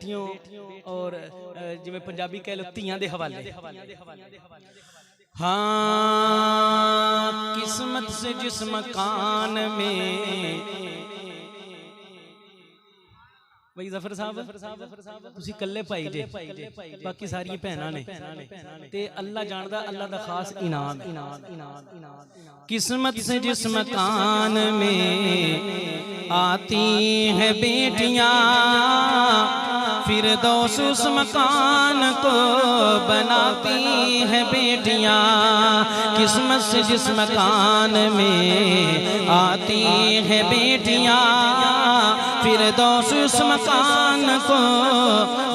बेटियों और जिवें पंजाबी कह लो धीआं दे हवाले। हाँ, किस्मत से जिस मकान में भाई जफर साहब तुसी कल्ले भाई जे, बाकी सारी भैनां ने ते अल्लाह जानदा, अल्लाह दा खास इनाम। किस्मत से जिस मकान में आती है बेटियां, फिरदौस उस मकान को बनाती है बेटियां। किस्मत से जिस मकान में आती है बेटियां, फिरदौस उस मकान को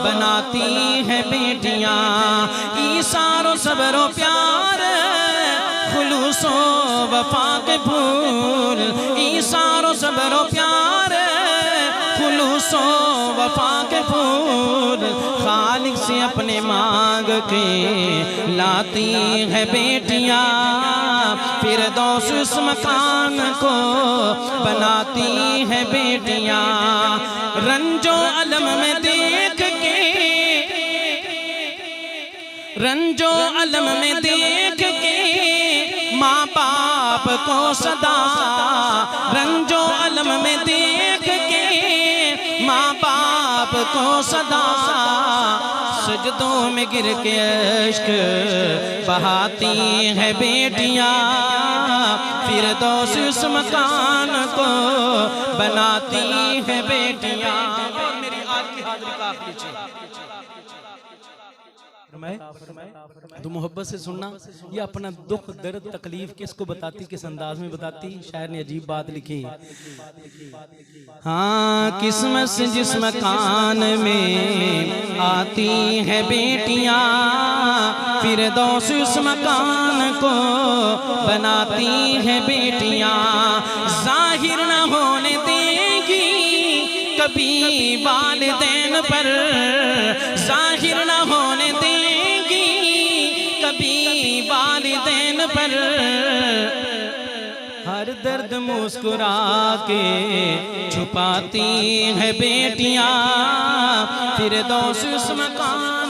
बनाती है बेटियां। ईसारो सबरो प्यार खुलूसो वफा के फूल, ईसारो सबरो प्यार खुलूसो वफा के फूल। खालिक से अपने मांग के लाती है बेटियां, फिरदौस उस मकान को बनाती है बेटियां। रंजो अलम में देख के, रंजो अलम में देख के माँ बाप को सदा, रंजो अलम में देख के माँ बाप को सदा, सजदों में गिर के अश्क बहाती है बेटियां। फिरदौस उस मकान को बनाती है बेटियां। और मेरी आज की हाजिरी का आखिरी तो मोहब्बत से सुनना, ये अपना दुख दर्द तकलीफ किसको बताती, किस अंदाज में बताती। शायर ने अजीब बात लिखी। हाँ, किस्मत से जिस मकान में आती है बेटियां, फिरदौस उस मकान को बनाती है बेटियां। जाहिर न होने देगी कभी वालिदैन पर, जाहिर न होने देगी कभी वालिदैन पर। हर दर्द मुस्कुरा के छुपाती है बेटियां, फिरदौस उस मकान